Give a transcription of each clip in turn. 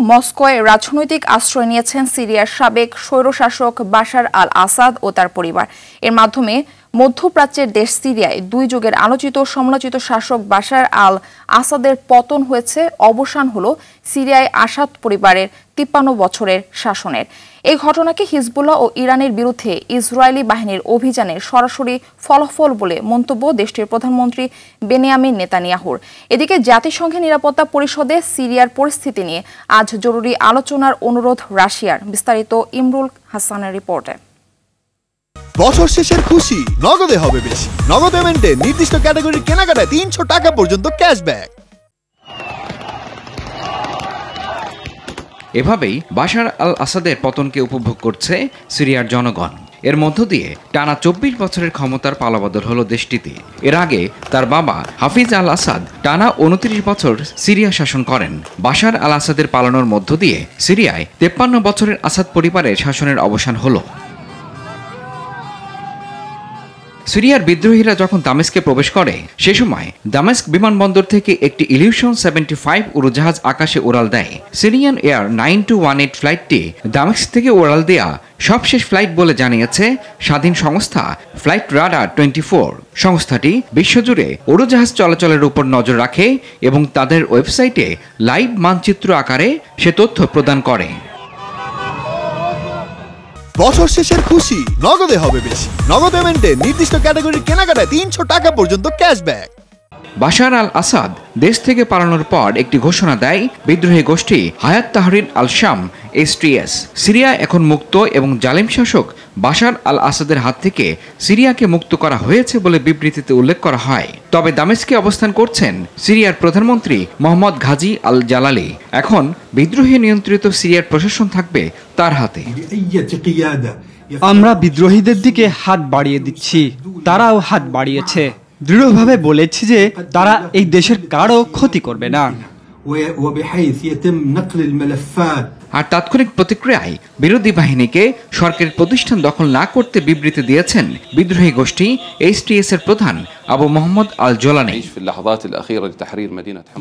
মস্কোয় রাজনৈতিক আশ্রয় নিয়েছেন সিরিয়ার সাবেক স্বৈরশাসক বাশার আল আসাদ ও তার পরিবার। এর মাধ্যমে মধ্যপ্রাচ্যের দেশ সিরিয়ায় 2 যুগের আলোচিত সমালোচিত শাসক বাশার আল আসাদের পতন হয়েছে, অবসান হলো সিরিয়ায় আসাদ পরিবারের 53 বছরের শাসনের। এই ঘটনাকে হিজবুল্লাহ ও ইরানের বিরুদ্ধে ইসরায়েলি বাহিনীর অভিযানের সরাসরি ফলাফল বলে মন্তব্য দেশটির প্রধানমন্ত্রী বেনিয়ামিন নেতানিয়াহুর। এদিকে জাতিসংঘের নিরাপত্তা পরিষদে সিরিয়ার পরিস্থিতি নিয়ে আজ জরুরি আলোচনার অনুরোধ রাশিয়ার। বিস্তারিত ইমরুল হাসানের রিপোর্টে। বছর শেষের খুশি নগদে হবে বেশি। নগদ পেমেন্টে নির্দিষ্ট ক্যাটাগরির কেনাকাটায় 300 টাকা পর্যন্ত ক্যাশব্যাক। এভাবেই বাশার আল আসাদের পতনকে উপভোগ করছে সিরিয়ার জনগণ। এর মধ্য দিয়ে টানা 24 বছরের ক্ষমতার পালাবদল হলো দেশটিতে। এর আগে তার বাবা হাফিজ আল আসাদ টানা 29 বছর সিরিয়া শাসন করেন। বাশার আল আসাদের পালানোর মধ্য দিয়ে সিরিয়ায় 53 বছরের আসাদ পরিবারের শাসনের অবসান হলো। সিরিয়ার বিদ্রোহীরা যখন দামেস্কে প্রবেশ করে সে সময় দামেস্ক বিমানবন্দর থেকে একটি ইলিউশন 75 উড়োজাহাজ আকাশে উড়াল দেয়। সিরিয়ান এয়ার 9218 ফ্লাইটটি দামেস্ক থেকে উড়াল দেয়া সবশেষ ফ্লাইট বলে জানিয়েছে স্বাধীন সংস্থা ফ্লাইট রাডার 24। সংস্থাটি বিশ্বজুড়ে উড়োজাহাজ চলাচলের উপর নজর রাখে এবং তাদের ওয়েবসাইটে লাইভ মানচিত্র আকারে সে তথ্য প্রদান করে। বছর শেষের খুশি নগদে হবে বেশি। নগদ পেমেন্টে নির্দিষ্ট ক্যাটাগরির কেনাকাটায় 300 টাকা পর্যন্ত ক্যাশব্যাক। বাশার আল আসাদ দেশ থেকে পালানোর পর একটি ঘোষণা দেয় বিদ্রোহী গোষ্ঠী হায়াত তাহরির আল শাম STS। সিরিয়া এখন মুক্ত এবং জালিম শাসক বাশার আল আসাদের হাত থেকে সিরিয়াকে মুক্ত করা হয়েছে বলে বিবৃতিতে উল্লেখ করা হয়। তবে দামেস্কে অবস্থান করছেন সিরিয়ার প্রধানমন্ত্রী মোহাম্মদ ঘাজি আল জালালি। এখন বিদ্রোহী নিয়ন্ত্রিত সিরিয়ার প্রশাসন থাকবে তার হাতে। আমরা বিদ্রোহীদের দিকে হাত বাড়িয়ে দিচ্ছি, তারাও হাত বাড়িয়েছে। দৃঢ়ভাবে বলেছি যে তারা এই দেশের কারো ক্ষতি করবে না। আর তাৎক্ষণিক প্রতিক্রিয়ায় বিরোধী বাহিনীকে সরকারের প্রতিষ্ঠান দখল না করতে বিবৃতি দিয়েছেন বিদ্রোহী গোষ্ঠী STS এর প্রধান আবু মোহাম্মদ আল জোলানি।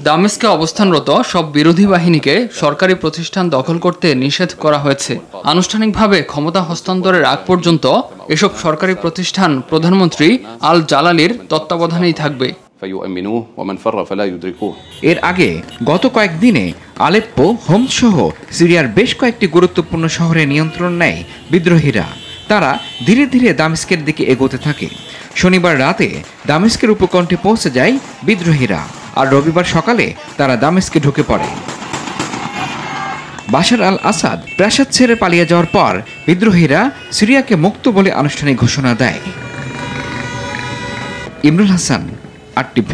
দামেস্কে অবস্থানরত সব বিরোধী বাহিনীকে সরকারি প্রতিষ্ঠান দখল করতে নিষেধ করা হয়েছে। আনুষ্ঠানিকভাবে ক্ষমতা হস্তান্তরের আগ পর্যন্ত এসব সরকারি প্রতিষ্ঠান প্রধানমন্ত্রী আল জালালির তত্ত্বাবধানেই থাকবে। এর আগে গত কয়েকদিনে আলেপ্পো, হোমস সহ সিরিয়ার বেশ কয়েকটি গুরুত্বপূর্ণ শহরে নিয়ন্ত্রণ নেয় বিদ্রোহীরা। তারা ধীরে ধীরে দামেস্কের দিকে এগোতে থাকে। শনিবার রাতে দামেস্কের উপকণ্ঠে পৌঁছে যায় বিদ্রোহীরা, আর রবিবার সকালে তারা দামেস্কে ঢুকে পড়ে। বাশার আল আসাদ প্রাসাদ ছেড়ে পালিয়ে যাওয়ার পর বিদ্রোহীরা সিরিয়াকে মুক্ত বলে আনুষ্ঠানিক ঘোষণা দেয়। ইমরুল হাসান, RTV।